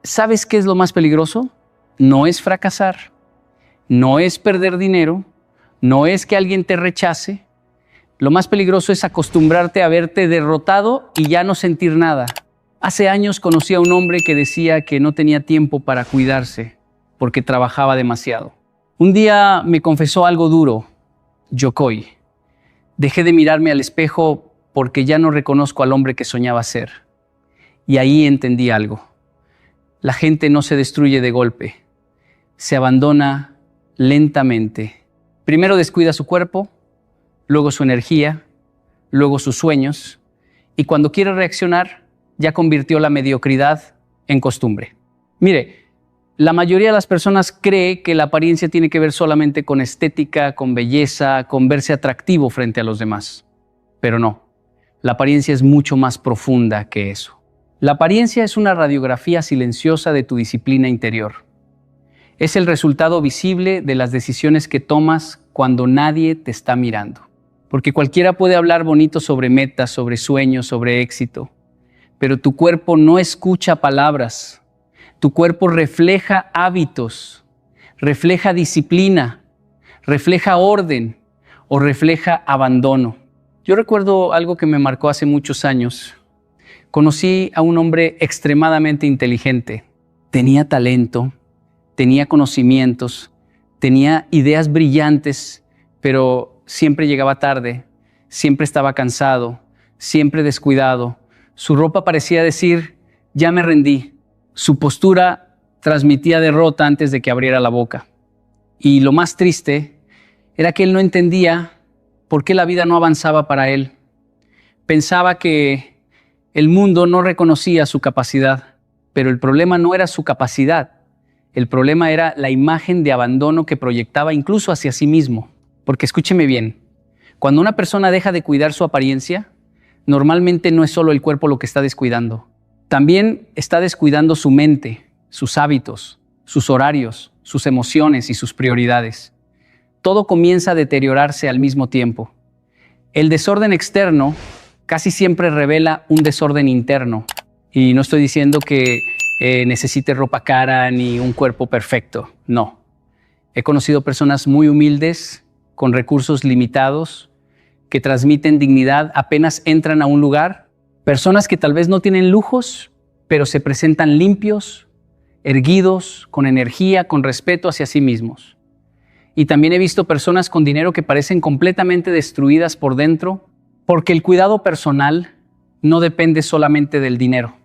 ¿Sabes qué es lo más peligroso? No es fracasar, no es perder dinero, no es que alguien te rechace. Lo más peligroso es acostumbrarte a verte derrotado y ya no sentir nada. Hace años conocí a un hombre que decía que no tenía tiempo para cuidarse porque trabajaba demasiado. Un día me confesó algo duro: Yokoi, dejé de mirarme al espejo porque ya no reconozco al hombre que soñaba ser. Y ahí entendí algo. La gente no se destruye de golpe, se abandona lentamente. Primero descuida su cuerpo, luego su energía, luego sus sueños, y cuando quiere reaccionar, ya convirtió la mediocridad en costumbre. Mire, la mayoría de las personas cree que la apariencia tiene que ver solamente con estética, con belleza, con verse atractivo frente a los demás. Pero no, la apariencia es mucho más profunda que eso. La apariencia es una radiografía silenciosa de tu disciplina interior. Es el resultado visible de las decisiones que tomas cuando nadie te está mirando. Porque cualquiera puede hablar bonito sobre metas, sobre sueños, sobre éxito, pero tu cuerpo no escucha palabras. Tu cuerpo refleja hábitos, refleja disciplina, refleja orden o refleja abandono. Yo recuerdo algo que me marcó hace muchos años. Conocí a un hombre extremadamente inteligente. Tenía talento, tenía conocimientos, tenía ideas brillantes, pero siempre llegaba tarde, siempre estaba cansado, siempre descuidado. Su ropa parecía decir: ya me rendí. Su postura transmitía derrota antes de que abriera la boca. Y lo más triste era que él no entendía por qué la vida no avanzaba para él. Pensaba que el mundo no reconocía su capacidad, pero el problema no era su capacidad. El problema era la imagen de abandono que proyectaba incluso hacia sí mismo. Porque escúcheme bien, cuando una persona deja de cuidar su apariencia, normalmente no es solo el cuerpo lo que está descuidando. También está descuidando su mente, sus hábitos, sus horarios, sus emociones y sus prioridades. Todo comienza a deteriorarse al mismo tiempo. El desorden externo casi siempre revela un desorden interno. Y no estoy diciendo que necesite ropa cara ni un cuerpo perfecto, no. He conocido personas muy humildes, con recursos limitados, que transmiten dignidad apenas entran a un lugar. Personas que tal vez no tienen lujos, pero se presentan limpios, erguidos, con energía, con respeto hacia sí mismos. Y también he visto personas con dinero que parecen completamente destruidas por dentro, porque el cuidado personal no depende solamente del dinero.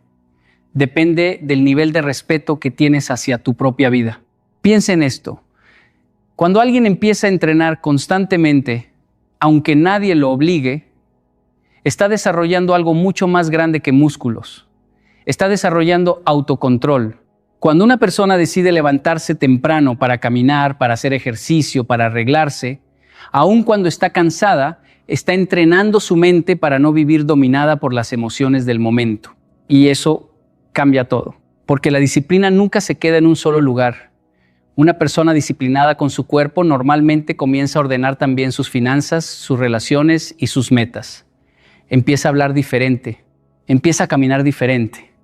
Depende del nivel de respeto que tienes hacia tu propia vida. Piensa en esto. Cuando alguien empieza a entrenar constantemente, aunque nadie lo obligue, está desarrollando algo mucho más grande que músculos. Está desarrollando autocontrol. Cuando una persona decide levantarse temprano para caminar, para hacer ejercicio, para arreglarse, aun cuando está cansada, está entrenando su mente para no vivir dominada por las emociones del momento. Y eso cambia todo, porque la disciplina nunca se queda en un solo lugar. Una persona disciplinada con su cuerpo normalmente comienza a ordenar también sus finanzas, sus relaciones y sus metas. Empieza a hablar diferente, empieza a caminar diferente,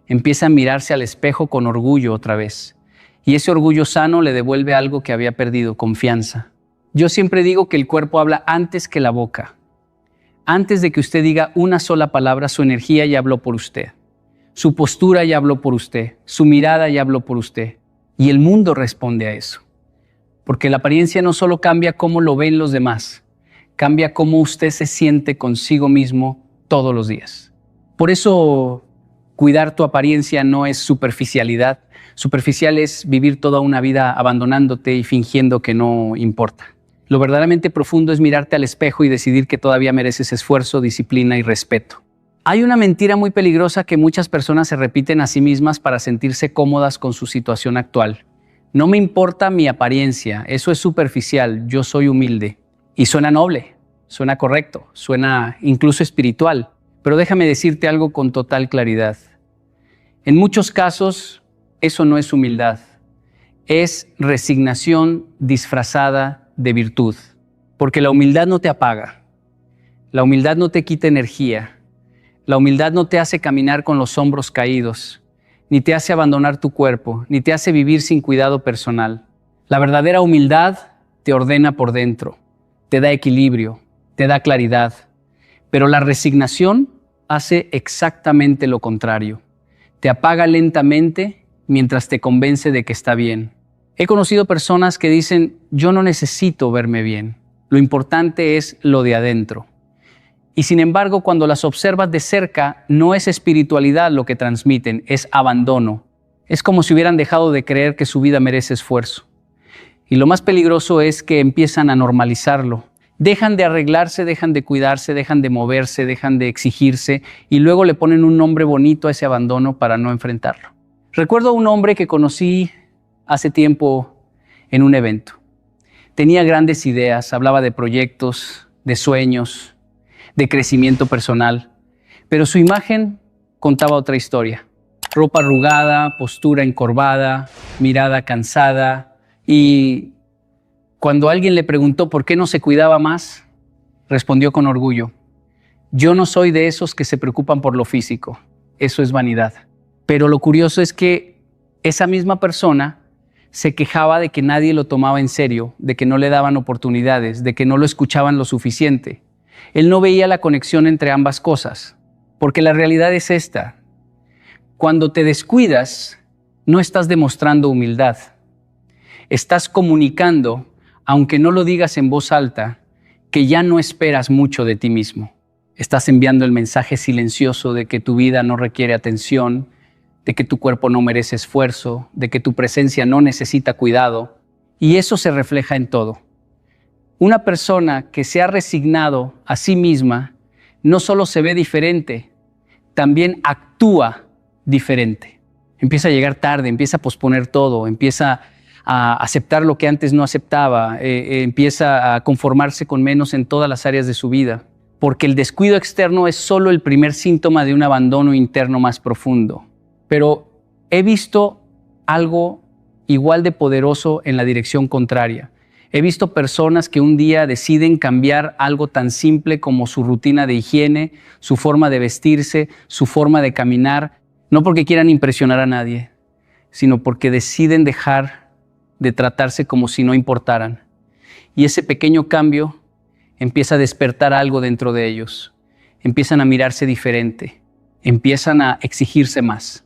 empieza a mirarse al espejo con orgullo otra vez. Y ese orgullo sano le devuelve algo que había perdido: confianza. Yo siempre digo que el cuerpo habla antes que la boca. Antes de que usted diga una sola palabra, su energía ya habló por usted. Su postura ya habló por usted. Su mirada ya habló por usted. Y el mundo responde a eso. Porque la apariencia no solo cambia cómo lo ven los demás, cambia cómo usted se siente consigo mismo todos los días. Por eso, cuidar tu apariencia no es superficialidad. Superficial es vivir toda una vida abandonándote y fingiendo que no importa. Lo verdaderamente profundo es mirarte al espejo y decidir que todavía mereces esfuerzo, disciplina y respeto. Hay una mentira muy peligrosa que muchas personas se repiten a sí mismas para sentirse cómodas con su situación actual. No me importa mi apariencia, eso es superficial, yo soy humilde. Y suena noble, suena correcto, suena incluso espiritual. Pero déjame decirte algo con total claridad. En muchos casos, eso no es humildad, es resignación disfrazada de virtud, porque la humildad no te apaga, la humildad no te quita energía, la humildad no te hace caminar con los hombros caídos, ni te hace abandonar tu cuerpo, ni te hace vivir sin cuidado personal. La verdadera humildad te ordena por dentro, te da equilibrio, te da claridad. Pero la resignación hace exactamente lo contrario. Te apaga lentamente mientras te convence de que está bien. He conocido personas que dicen, yo no necesito verme bien. Lo importante es lo de adentro. Y sin embargo, cuando las observas de cerca, no es espiritualidad lo que transmiten, es abandono. Es como si hubieran dejado de creer que su vida merece esfuerzo. Y lo más peligroso es que empiezan a normalizarlo. Dejan de arreglarse, dejan de cuidarse, dejan de moverse, dejan de exigirse y luego le ponen un nombre bonito a ese abandono para no enfrentarlo. Recuerdo a un hombre que conocí hace tiempo en un evento. Tenía grandes ideas, hablaba de proyectos, de sueños, de crecimiento personal, pero su imagen contaba otra historia. Ropa arrugada, postura encorvada, mirada cansada y cuando alguien le preguntó por qué no se cuidaba más, respondió con orgullo, yo no soy de esos que se preocupan por lo físico, eso es vanidad. Pero lo curioso es que esa misma persona se quejaba de que nadie lo tomaba en serio, de que no le daban oportunidades, de que no lo escuchaban lo suficiente. Él no veía la conexión entre ambas cosas, porque la realidad es esta. Cuando te descuidas, no estás demostrando humildad. Estás comunicando, aunque no lo digas en voz alta, que ya no esperas mucho de ti mismo. Estás enviando el mensaje silencioso de que tu vida no requiere atención, de que tu cuerpo no merece esfuerzo, de que tu presencia no necesita cuidado. Y eso se refleja en todo. Una persona que se ha resignado a sí misma no solo se ve diferente, también actúa diferente. Empieza a llegar tarde, empieza a posponer todo, empieza a aceptar lo que antes no aceptaba, empieza a conformarse con menos en todas las áreas de su vida, porque el descuido externo es solo el primer síntoma de un abandono interno más profundo. Pero he visto algo igual de poderoso en la dirección contraria. He visto personas que un día deciden cambiar algo tan simple como su rutina de higiene, su forma de vestirse, su forma de caminar, no porque quieran impresionar a nadie, sino porque deciden dejar de tratarse como si no importaran. Y ese pequeño cambio empieza a despertar algo dentro de ellos. Empiezan a mirarse diferente, empiezan a exigirse más,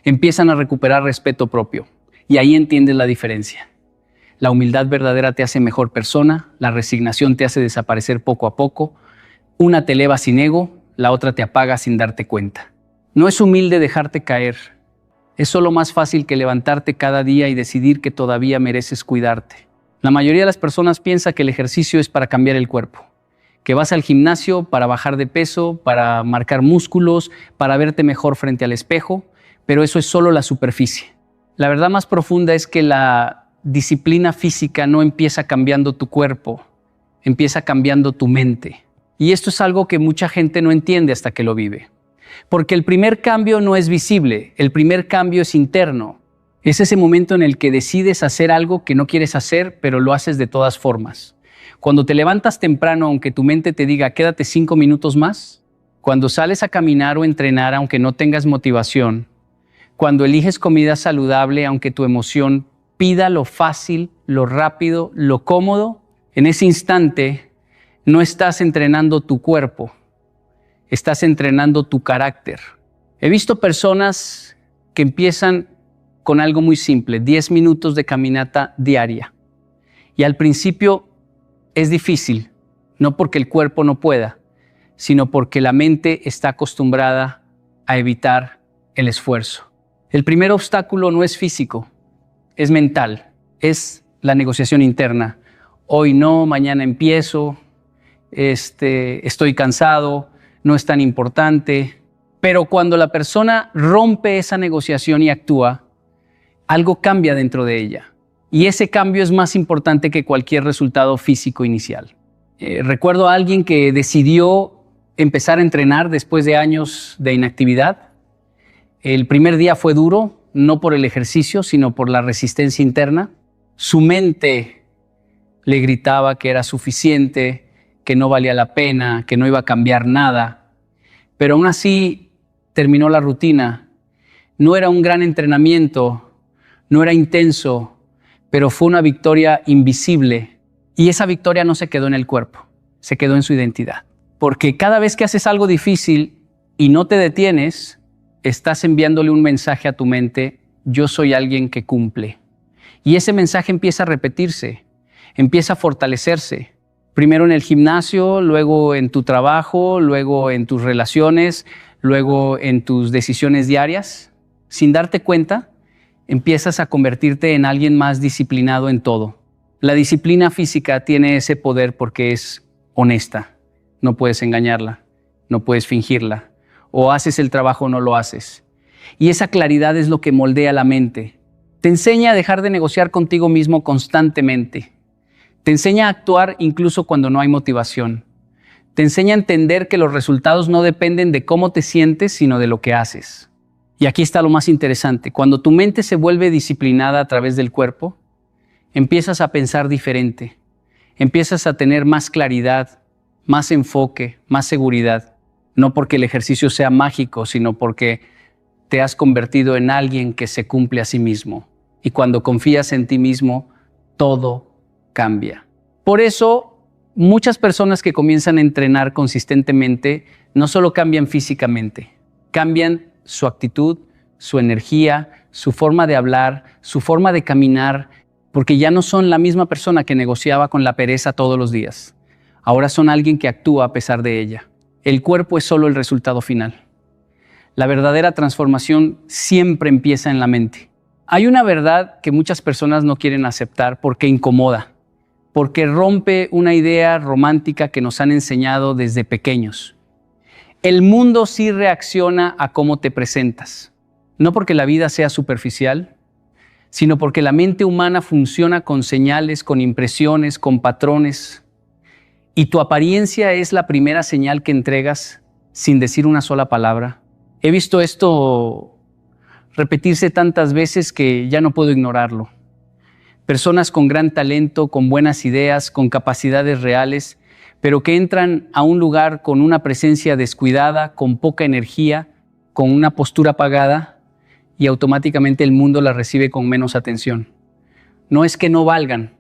empiezan a recuperar respeto propio. Y ahí entiendes la diferencia. La humildad verdadera te hace mejor persona, la resignación te hace desaparecer poco a poco. Una te eleva sin ego, la otra te apaga sin darte cuenta. No es humilde dejarte caer. Es solo más fácil que levantarte cada día y decidir que todavía mereces cuidarte. La mayoría de las personas piensa que el ejercicio es para cambiar el cuerpo, que vas al gimnasio para bajar de peso, para marcar músculos, para verte mejor frente al espejo, pero eso es solo la superficie. La verdad más profunda es que la disciplina física no empieza cambiando tu cuerpo, empieza cambiando tu mente. Y esto es algo que mucha gente no entiende hasta que lo vive. Porque el primer cambio no es visible, el primer cambio es interno. Es ese momento en el que decides hacer algo que no quieres hacer, pero lo haces de todas formas. Cuando te levantas temprano, aunque tu mente te diga, quédate 5 minutos más. Cuando sales a caminar o entrenar, aunque no tengas motivación. Cuando eliges comida saludable, aunque tu emoción pida lo fácil, lo rápido, lo cómodo. En ese instante, no estás entrenando tu cuerpo. Estás entrenando tu carácter. He visto personas que empiezan con algo muy simple, 10 minutos de caminata diaria. Y al principio es difícil, no porque el cuerpo no pueda, sino porque la mente está acostumbrada a evitar el esfuerzo. El primer obstáculo no es físico, es mental, es la negociación interna. Hoy no, mañana empiezo, estoy cansado, no es tan importante. Pero cuando la persona rompe esa negociación y actúa, algo cambia dentro de ella. Y ese cambio es más importante que cualquier resultado físico inicial. Recuerdo a alguien que decidió empezar a entrenar después de años de inactividad. El primer día fue duro, no por el ejercicio, sino por la resistencia interna. Su mente le gritaba que era suficiente, que no valía la pena, que no iba a cambiar nada. Pero aún así terminó la rutina. No era un gran entrenamiento, no era intenso, pero fue una victoria invisible. Y esa victoria no se quedó en el cuerpo, se quedó en su identidad. Porque cada vez que haces algo difícil y no te detienes, estás enviándole un mensaje a tu mente: yo soy alguien que cumple. Y ese mensaje empieza a repetirse, empieza a fortalecerse. Primero en el gimnasio, luego en tu trabajo, luego en tus relaciones, luego en tus decisiones diarias. Sin darte cuenta, empiezas a convertirte en alguien más disciplinado en todo. La disciplina física tiene ese poder porque es honesta. No puedes engañarla, no puedes fingirla. O haces el trabajo o no lo haces. Y esa claridad es lo que moldea la mente. Te enseña a dejar de negociar contigo mismo constantemente. Te enseña a actuar incluso cuando no hay motivación. Te enseña a entender que los resultados no dependen de cómo te sientes, sino de lo que haces. Y aquí está lo más interesante. Cuando tu mente se vuelve disciplinada a través del cuerpo, empiezas a pensar diferente. Empiezas a tener más claridad, más enfoque, más seguridad. No porque el ejercicio sea mágico, sino porque te has convertido en alguien que se cumple a sí mismo. Y cuando confías en ti mismo, todo cambia. Por eso, muchas personas que comienzan a entrenar consistentemente no solo cambian físicamente, cambian su actitud, su energía, su forma de hablar, su forma de caminar, porque ya no son la misma persona que negociaba con la pereza todos los días. Ahora son alguien que actúa a pesar de ella. El cuerpo es solo el resultado final. La verdadera transformación siempre empieza en la mente. Hay una verdad que muchas personas no quieren aceptar porque incomoda, porque rompe una idea romántica que nos han enseñado desde pequeños. El mundo sí reacciona a cómo te presentas, no porque la vida sea superficial, sino porque la mente humana funciona con señales, con impresiones, con patrones. Y tu apariencia es la primera señal que entregas sin decir una sola palabra. He visto esto repetirse tantas veces que ya no puedo ignorarlo. Personas con gran talento, con buenas ideas, con capacidades reales, pero que entran a un lugar con una presencia descuidada, con poca energía, con una postura apagada, y automáticamente el mundo las recibe con menos atención. No es que no valgan,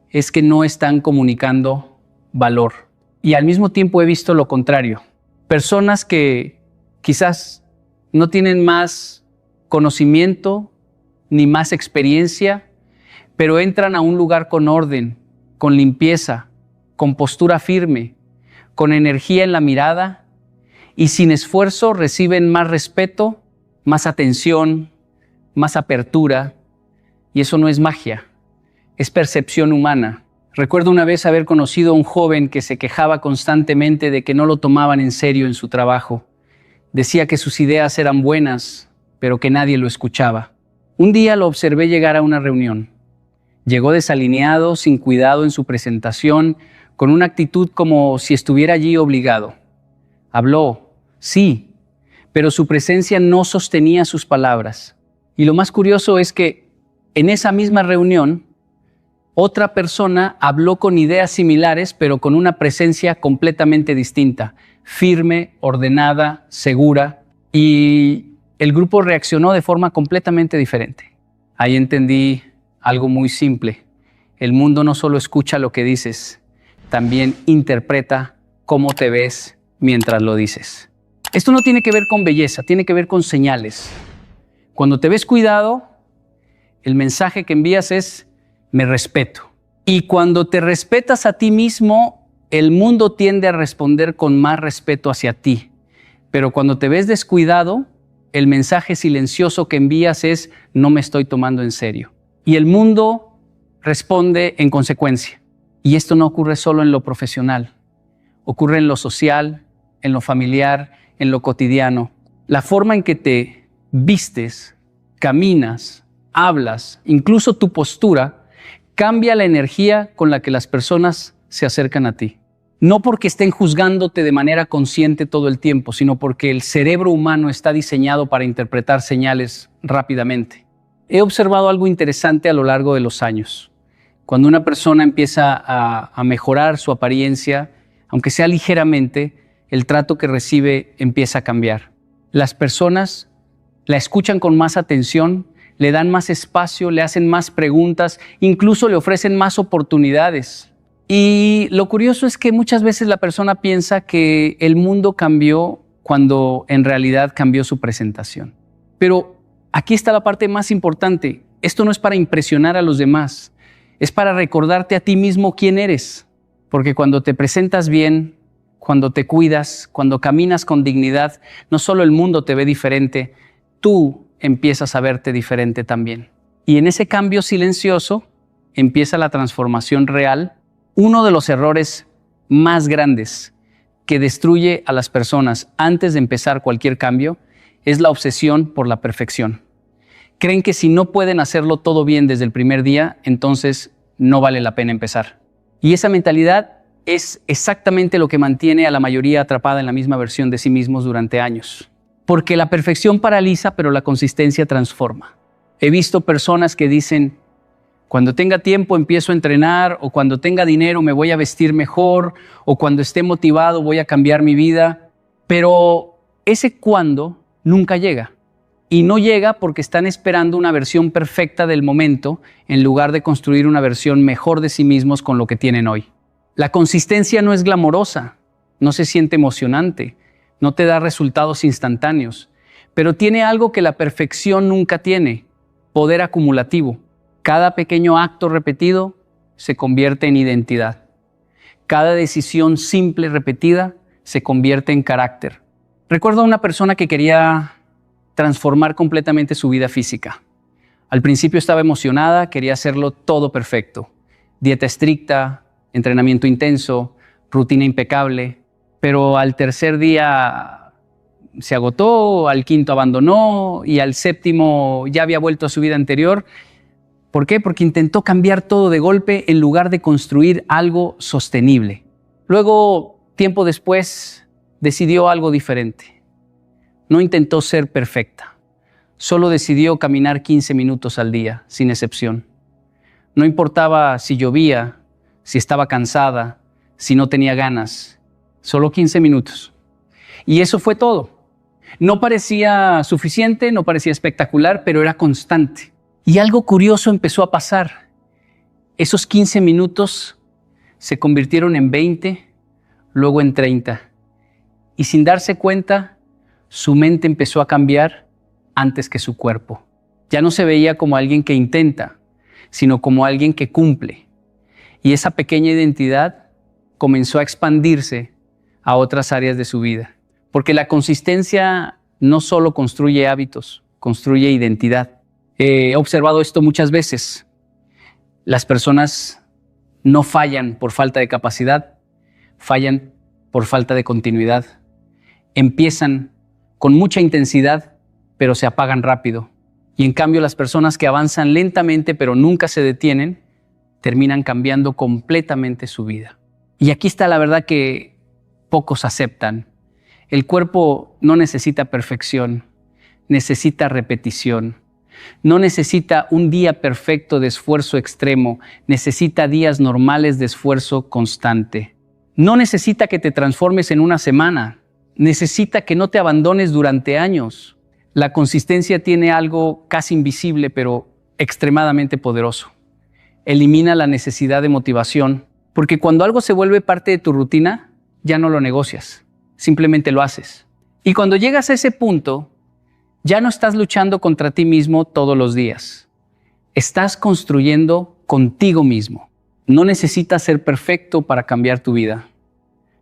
es que no están comunicando valor. Y al mismo tiempo he visto lo contrario. Personas que quizás no tienen más conocimiento ni más experiencia, pero entran a un lugar con orden, con limpieza, con postura firme, con energía en la mirada y sin esfuerzo reciben más respeto, más atención, más apertura. Y eso no es magia, es percepción humana. Recuerdo una vez haber conocido a un joven que se quejaba constantemente de que no lo tomaban en serio en su trabajo. Decía que sus ideas eran buenas, pero que nadie lo escuchaba. Un día lo observé llegar a una reunión. Llegó desalineado, sin cuidado en su presentación, con una actitud como si estuviera allí obligado. Habló, sí, pero su presencia no sostenía sus palabras. Y lo más curioso es que en esa misma reunión, otra persona habló con ideas similares, pero con una presencia completamente distinta, firme, ordenada, segura, y el grupo reaccionó de forma completamente diferente. Ahí entendí algo muy simple. El mundo no solo escucha lo que dices, también interpreta cómo te ves mientras lo dices. Esto no tiene que ver con belleza, tiene que ver con señales. Cuando te ves cuidado, el mensaje que envías es: me respeto. Y cuando te respetas a ti mismo, el mundo tiende a responder con más respeto hacia ti. Pero cuando te ves descuidado, el mensaje silencioso que envías es: no me estoy tomando en serio. Y el mundo responde en consecuencia. Y esto no ocurre solo en lo profesional, ocurre en lo social, en lo familiar, en lo cotidiano. La forma en que te vistes, caminas, hablas, incluso tu postura, cambia la energía con la que las personas se acercan a ti. No porque estén juzgándote de manera consciente todo el tiempo, sino porque el cerebro humano está diseñado para interpretar señales rápidamente. He observado algo interesante a lo largo de los años. Cuando una persona empieza a mejorar su apariencia, aunque sea ligeramente, el trato que recibe empieza a cambiar. Las personas la escuchan con más atención, le dan más espacio, le hacen más preguntas, incluso le ofrecen más oportunidades. Y lo curioso es que muchas veces la persona piensa que el mundo cambió cuando en realidad cambió su presentación. Pero aquí está la parte más importante. Esto no es para impresionar a los demás, es para recordarte a ti mismo quién eres. Porque cuando te presentas bien, cuando te cuidas, cuando caminas con dignidad, no solo el mundo te ve diferente, tú empiezas a verte diferente también. Y en ese cambio silencioso empieza la transformación real. Uno de los errores más grandes que destruye a las personas antes de empezar cualquier cambio es la obsesión por la perfección. Creen que si no pueden hacerlo todo bien desde el primer día, entonces no vale la pena empezar. Y esa mentalidad es exactamente lo que mantiene a la mayoría atrapada en la misma versión de sí mismos durante años. Porque la perfección paraliza, pero la consistencia transforma. He visto personas que dicen, cuando tenga tiempo empiezo a entrenar, o cuando tenga dinero me voy a vestir mejor, o cuando esté motivado voy a cambiar mi vida. Pero ese cuándo nunca llega. Y no llega porque están esperando una versión perfecta del momento en lugar de construir una versión mejor de sí mismos con lo que tienen hoy. La consistencia no es glamorosa, no se siente emocionante, no te da resultados instantáneos, pero tiene algo que la perfección nunca tiene: poder acumulativo. Cada pequeño acto repetido se convierte en identidad. Cada decisión simple repetida se convierte en carácter. Recuerdo a una persona que quería transformar completamente su vida física. Al principio estaba emocionada, quería hacerlo todo perfecto. Dieta estricta, entrenamiento intenso, rutina impecable. Pero al tercer día se agotó, al quinto abandonó y al séptimo ya había vuelto a su vida anterior. ¿Por qué? Porque intentó cambiar todo de golpe en lugar de construir algo sostenible. Luego, tiempo después, decidió algo diferente. No intentó ser perfecta, solo decidió caminar 15 minutos al día, sin excepción. No importaba si llovía, si estaba cansada, si no tenía ganas, solo 15 minutos. Y eso fue todo. No parecía suficiente, no parecía espectacular, pero era constante. Y algo curioso empezó a pasar. Esos 15 minutos se convirtieron en 20, luego en 30. Y sin darse cuenta, su mente empezó a cambiar antes que su cuerpo. Ya no se veía como alguien que intenta, sino como alguien que cumple. Y esa pequeña identidad comenzó a expandirse a otras áreas de su vida. Porque la consistencia no solo construye hábitos, construye identidad. He observado esto muchas veces. Las personas no fallan por falta de capacidad, fallan por falta de continuidad. Empiezan con mucha intensidad, pero se apagan rápido. Y en cambio, las personas que avanzan lentamente, pero nunca se detienen, terminan cambiando completamente su vida. Y aquí está la verdad que pocos aceptan. El cuerpo no necesita perfección, necesita repetición. No necesita un día perfecto de esfuerzo extremo, necesita días normales de esfuerzo constante. No necesita que te transformes en una semana, necesita que no te abandones durante años. La consistencia tiene algo casi invisible, pero extremadamente poderoso. Elimina la necesidad de motivación, porque cuando algo se vuelve parte de tu rutina, ya no lo negocias, simplemente lo haces. Y cuando llegas a ese punto, ya no estás luchando contra ti mismo todos los días. Estás construyendo contigo mismo. No necesitas ser perfecto para cambiar tu vida.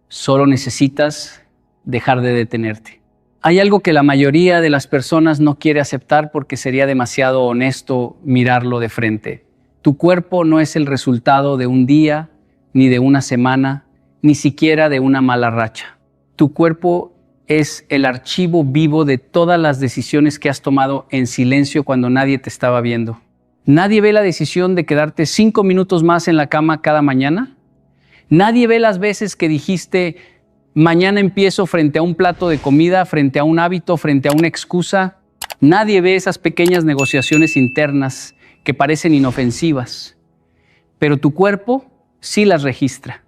Solo necesitas dejar de detenerte. Hay algo que la mayoría de las personas no quiere aceptar porque sería demasiado honesto mirarlo de frente. Tu cuerpo no es el resultado de un día, ni de una semana, ni siquiera de una mala racha. Tu cuerpo es el archivo vivo de todas las decisiones que has tomado en silencio cuando nadie te estaba viendo. Nadie ve la decisión de quedarte 5 minutos más en la cama cada mañana. Nadie ve las veces que dijiste, mañana empiezo frente a un plato de comida, frente a un hábito, frente a una excusa. Nadie ve esas pequeñas negociaciones internas que parecen inofensivas. Pero tu cuerpo sí las registra.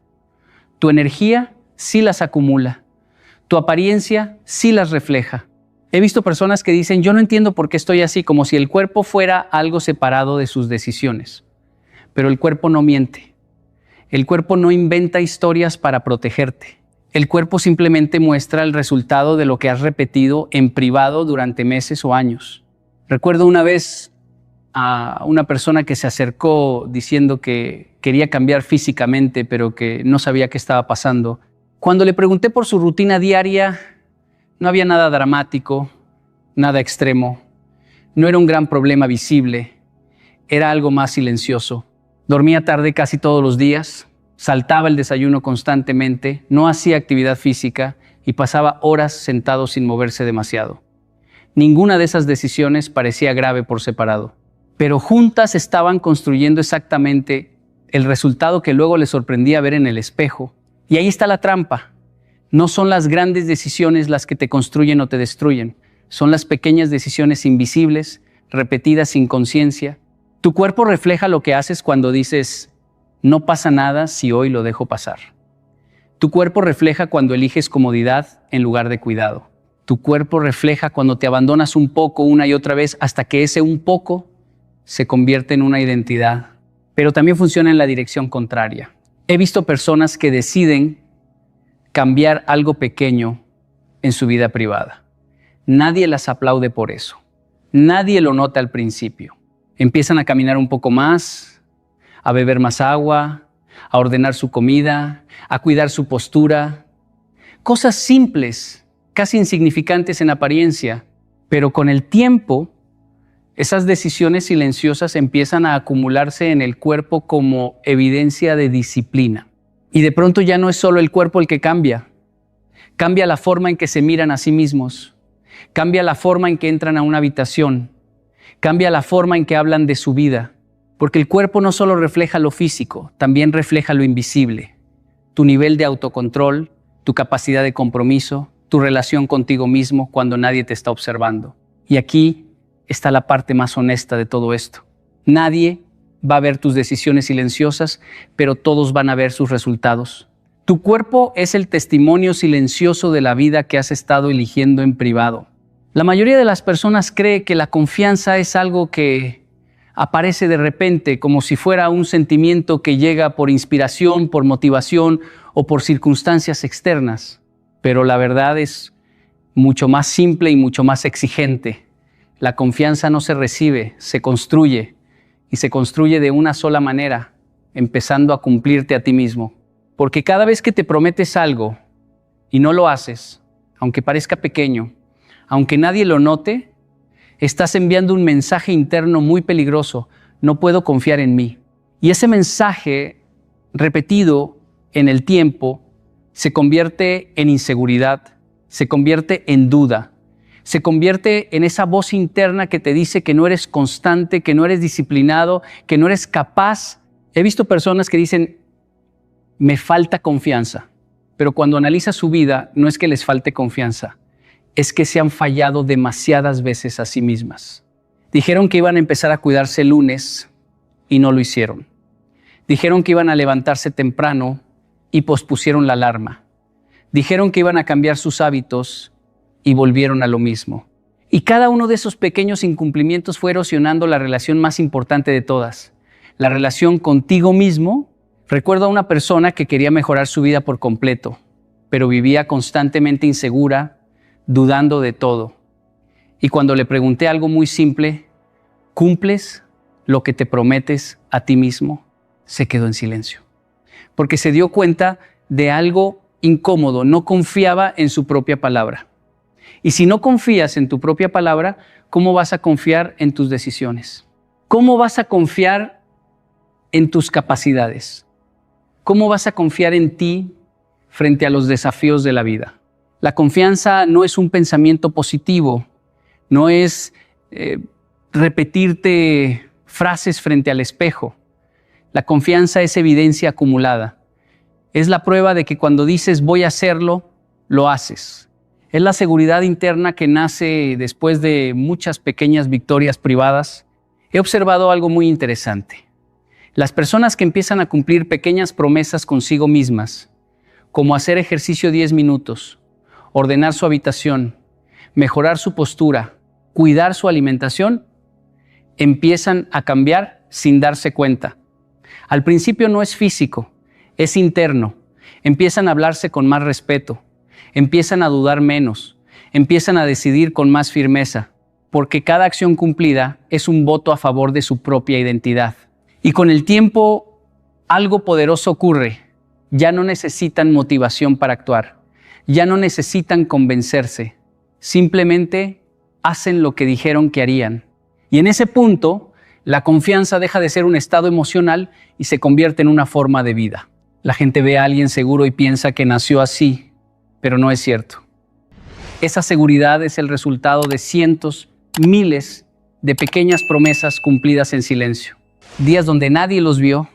Tu energía sí las acumula. Tu apariencia sí las refleja. He visto personas que dicen, yo no entiendo por qué estoy así, como si el cuerpo fuera algo separado de sus decisiones. Pero el cuerpo no miente. El cuerpo no inventa historias para protegerte. El cuerpo simplemente muestra el resultado de lo que has repetido en privado durante meses o años. Recuerdo una vez a una persona que se acercó diciendo que quería cambiar físicamente, pero que no sabía qué estaba pasando. Cuando le pregunté por su rutina diaria, no había nada dramático, nada extremo. No era un gran problema visible, era algo más silencioso. Dormía tarde casi todos los días, saltaba el desayuno constantemente, no hacía actividad física y pasaba horas sentado sin moverse demasiado. Ninguna de esas decisiones parecía grave por separado, pero juntas estaban construyendo exactamente el resultado que luego le sorprendía ver en el espejo. Y ahí está la trampa. No son las grandes decisiones las que te construyen o te destruyen. Son las pequeñas decisiones invisibles, repetidas sin conciencia. Tu cuerpo refleja lo que haces cuando dices, no pasa nada si hoy lo dejo pasar. Tu cuerpo refleja cuando eliges comodidad en lugar de cuidado. Tu cuerpo refleja cuando te abandonas un poco una y otra vez hasta que ese un poco se convierte en una identidad. Pero también funciona en la dirección contraria. He visto personas que deciden cambiar algo pequeño en su vida privada. Nadie las aplaude por eso. Nadie lo nota al principio. Empiezan a caminar un poco más, a beber más agua, a ordenar su comida, a cuidar su postura. Cosas simples, casi insignificantes en apariencia, pero con el tiempo, esas decisiones silenciosas empiezan a acumularse en el cuerpo como evidencia de disciplina. Y de pronto ya no es solo el cuerpo el que cambia. Cambia la forma en que se miran a sí mismos. Cambia la forma en que entran a una habitación. Cambia la forma en que hablan de su vida. Porque el cuerpo no solo refleja lo físico, también refleja lo invisible. Tu nivel de autocontrol, tu capacidad de compromiso, tu relación contigo mismo cuando nadie te está observando. Y aquí está la parte más honesta de todo esto. Nadie va a ver tus decisiones silenciosas, pero todos van a ver sus resultados. Tu cuerpo es el testimonio silencioso de la vida que has estado eligiendo en privado. La mayoría de las personas cree que la confianza es algo que aparece de repente, como si fuera un sentimiento que llega por inspiración, por motivación o por circunstancias externas. Pero la verdad es mucho más simple y mucho más exigente. La confianza no se recibe, se construye, y se construye de una sola manera, empezando a cumplirte a ti mismo. Porque cada vez que te prometes algo y no lo haces, aunque parezca pequeño, aunque nadie lo note, estás enviando un mensaje interno muy peligroso. No puedo confiar en mí. Y ese mensaje repetido en el tiempo se convierte en inseguridad, se convierte en duda. Se convierte en esa voz interna que te dice que no eres constante, que no eres disciplinado, que no eres capaz. He visto personas que dicen, me falta confianza. Pero cuando analizas su vida, no es que les falte confianza, es que se han fallado demasiadas veces a sí mismas. Dijeron que iban a empezar a cuidarse el lunes y no lo hicieron. Dijeron que iban a levantarse temprano y pospusieron la alarma. Dijeron que iban a cambiar sus hábitos y volvieron a lo mismo. Y cada uno de esos pequeños incumplimientos fue erosionando la relación más importante de todas, la relación contigo mismo. Recuerdo a una persona que quería mejorar su vida por completo, pero vivía constantemente insegura, dudando de todo. Y cuando le pregunté algo muy simple, ¿cumples lo que te prometes a ti mismo? Se quedó en silencio, porque se dio cuenta de algo incómodo, no confiaba en su propia palabra. Y si no confías en tu propia palabra, ¿cómo vas a confiar en tus decisiones? ¿Cómo vas a confiar en tus capacidades? ¿Cómo vas a confiar en ti frente a los desafíos de la vida? La confianza no es un pensamiento positivo, no es repetirte frases frente al espejo. La confianza es evidencia acumulada. Es la prueba de que cuando dices voy a hacerlo, lo haces. Es la seguridad interna que nace después de muchas pequeñas victorias privadas. He observado algo muy interesante. Las personas que empiezan a cumplir pequeñas promesas consigo mismas, como hacer ejercicio 10 minutos, ordenar su habitación, mejorar su postura, cuidar su alimentación, empiezan a cambiar sin darse cuenta. Al principio no es físico, es interno. Empiezan a hablarse con más respeto, empiezan a dudar menos, empiezan a decidir con más firmeza, porque cada acción cumplida es un voto a favor de su propia identidad. Y con el tiempo, algo poderoso ocurre. Ya no necesitan motivación para actuar, ya no necesitan convencerse, simplemente hacen lo que dijeron que harían. Y en ese punto, la confianza deja de ser un estado emocional y se convierte en una forma de vida. La gente ve a alguien seguro y piensa que nació así, pero no es cierto. Esa seguridad es el resultado de cientos, miles de pequeñas promesas cumplidas en silencio. Días donde nadie los vio,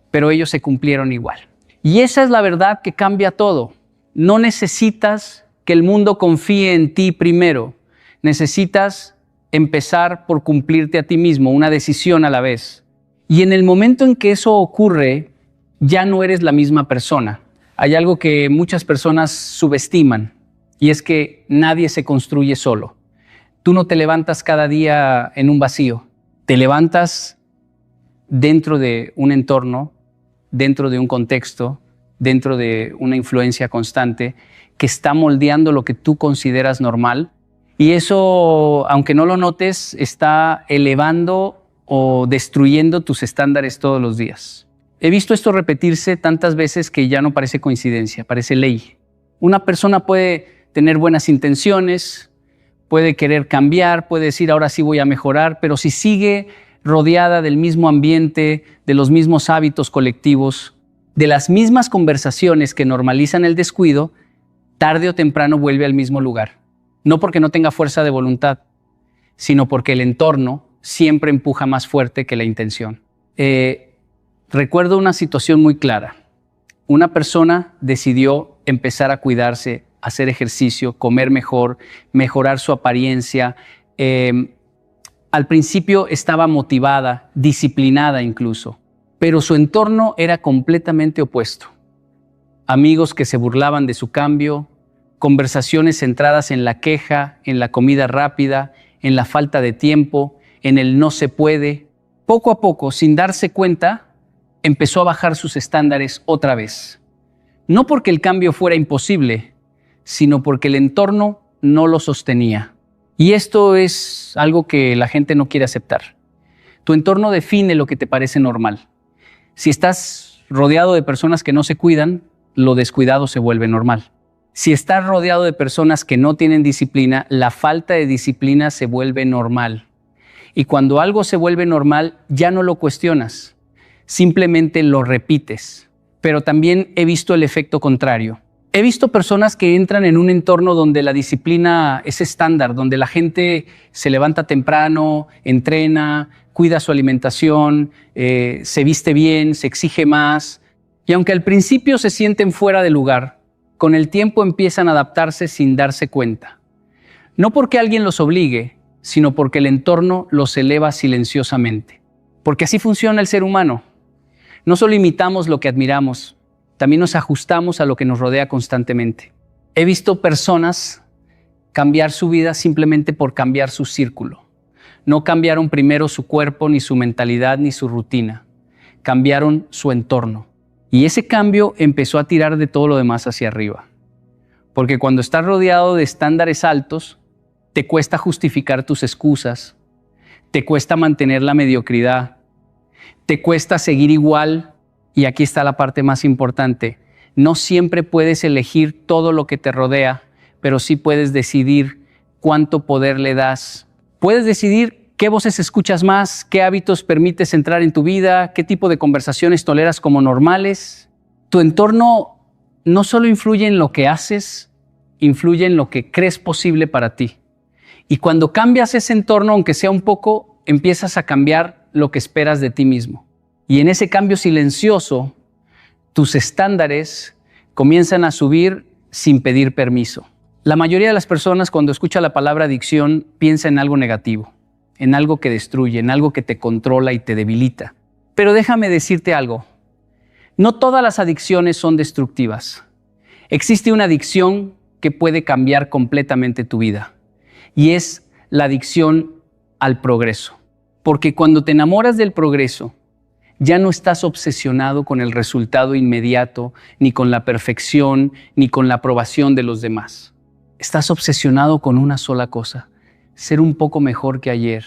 pero ellos se cumplieron igual. Y esa es la verdad que cambia todo. No necesitas que el mundo confíe en ti primero. Necesitas empezar por cumplirte a ti mismo, una decisión a la vez. Y en el momento en que eso ocurre, ya no eres la misma persona. Hay algo que muchas personas subestiman, y es que nadie se construye solo. Tú no te levantas cada día en un vacío. Te levantas dentro de un entorno, dentro de un contexto, dentro de una influencia constante que está moldeando lo que tú consideras normal. Y eso, aunque no lo notes, está elevando o destruyendo tus estándares todos los días. He visto esto repetirse tantas veces que ya no parece coincidencia, parece ley. Una persona puede tener buenas intenciones, puede querer cambiar, puede decir ahora sí voy a mejorar, pero si sigue rodeada del mismo ambiente, de los mismos hábitos colectivos, de las mismas conversaciones que normalizan el descuido, tarde o temprano vuelve al mismo lugar. No porque no tenga fuerza de voluntad, sino porque el entorno siempre empuja más fuerte que la intención. Recuerdo una situación muy clara. Una persona decidió empezar a cuidarse, hacer ejercicio, comer mejor, mejorar su apariencia. Al principio estaba motivada, disciplinada incluso, pero su entorno era completamente opuesto. Amigos que se burlaban de su cambio, conversaciones centradas en la queja, en la comida rápida, en la falta de tiempo, en el no se puede. Poco a poco, sin darse cuenta, empezó a bajar sus estándares otra vez. No porque el cambio fuera imposible, sino porque el entorno no lo sostenía. Y esto es algo que la gente no quiere aceptar. Tu entorno define lo que te parece normal. Si estás rodeado de personas que no se cuidan, lo descuidado se vuelve normal. Si estás rodeado de personas que no tienen disciplina, la falta de disciplina se vuelve normal. Y cuando algo se vuelve normal, ya no lo cuestionas, simplemente lo repites. Pero también he visto el efecto contrario. He visto personas que entran en un entorno donde la disciplina es estándar, donde la gente se levanta temprano, entrena, cuida su alimentación, se viste bien, se exige más. Y aunque al principio se sienten fuera de lugar, con el tiempo empiezan a adaptarse sin darse cuenta. No porque alguien los obligue, sino porque el entorno los eleva silenciosamente. Porque así funciona el ser humano. No solo imitamos lo que admiramos, también nos ajustamos a lo que nos rodea constantemente. He visto personas cambiar su vida simplemente por cambiar su círculo. No cambiaron primero su cuerpo, ni su mentalidad, ni su rutina. Cambiaron su entorno. Y ese cambio empezó a tirar de todo lo demás hacia arriba. Porque cuando estás rodeado de estándares altos, te cuesta justificar tus excusas, te cuesta mantener la mediocridad, te cuesta seguir igual. Y aquí está la parte más importante. No siempre puedes elegir todo lo que te rodea, pero sí puedes decidir cuánto poder le das. Puedes decidir qué voces escuchas más, qué hábitos permites entrar en tu vida, qué tipo de conversaciones toleras como normales. Tu entorno no solo influye en lo que haces, influye en lo que crees posible para ti. Y cuando cambias ese entorno, aunque sea un poco, empiezas a cambiar lo que esperas de ti mismo. Y en ese cambio silencioso, tus estándares comienzan a subir sin pedir permiso. La mayoría de las personas cuando escucha la palabra adicción piensa en algo negativo, en algo que destruye, en algo que te controla y te debilita. Pero déjame decirte algo, no todas las adicciones son destructivas. Existe una adicción que puede cambiar completamente tu vida. y es la adicción al progreso. Porque cuando te enamoras del progreso, ya no estás obsesionado con el resultado inmediato, ni con la perfección, ni con la aprobación de los demás. Estás obsesionado con una sola cosa: ser un poco mejor que ayer.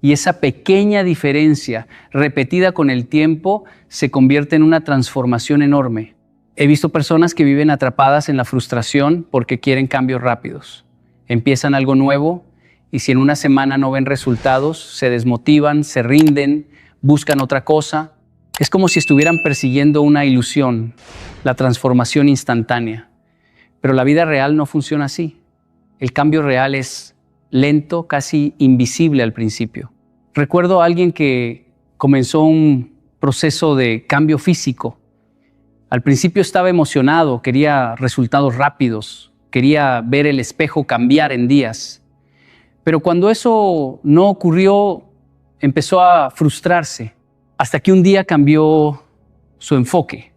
Y esa pequeña diferencia, repetida con el tiempo, se convierte en una transformación enorme. He visto personas que viven atrapadas en la frustración porque quieren cambios rápidos. Empiezan algo nuevo y si en una semana no ven resultados, se desmotivan, se rinden, buscan otra cosa. Es como si estuvieran persiguiendo una ilusión, la transformación instantánea. Pero la vida real no funciona así. El cambio real es lento, casi invisible al principio. Recuerdo a alguien que comenzó un proceso de cambio físico. Al principio estaba emocionado, quería resultados rápidos, quería ver el espejo cambiar en días. Pero cuando eso no ocurrió, empezó a frustrarse, hasta que un día cambió su enfoque.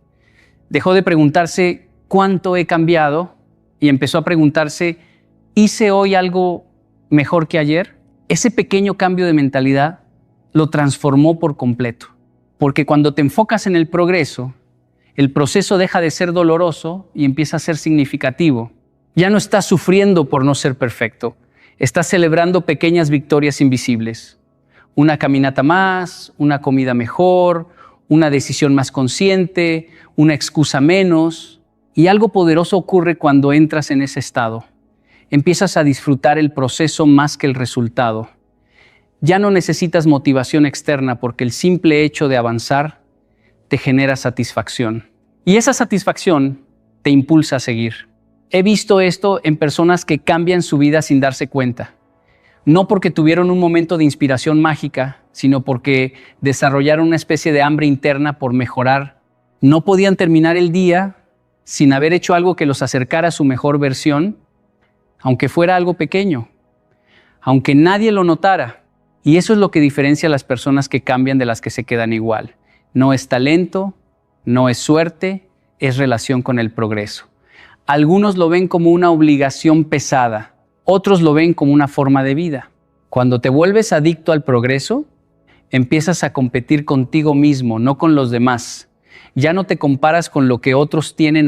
Dejó de preguntarse cuánto he cambiado y empezó a preguntarse, ¿hice hoy algo mejor que ayer? Ese pequeño cambio de mentalidad lo transformó por completo. Porque cuando te enfocas en el progreso, el proceso deja de ser doloroso y empieza a ser significativo. Ya no estás sufriendo por no ser perfecto. Estás celebrando pequeñas victorias invisibles. Una caminata más, una comida mejor, una decisión más consciente, una excusa menos. Y algo poderoso ocurre cuando entras en ese estado. Empiezas a disfrutar el proceso más que el resultado. Ya no necesitas motivación externa porque el simple hecho de avanzar te genera satisfacción. Y esa satisfacción te impulsa a seguir. He visto esto en personas que cambian su vida sin darse cuenta. No porque tuvieron un momento de inspiración mágica, sino porque desarrollaron una especie de hambre interna por mejorar. No podían terminar el día sin haber hecho algo que los acercara a su mejor versión, aunque fuera algo pequeño, aunque nadie lo notara. Y eso es lo que diferencia a las personas que cambian de las que se quedan igual. No es talento, no es suerte, es relación con el progreso. Algunos lo ven como una obligación pesada, otros lo ven como una forma de vida. Cuando te vuelves adicto al progreso, empiezas a competir contigo mismo, no con los demás. Ya no te comparas con lo que otros tienen o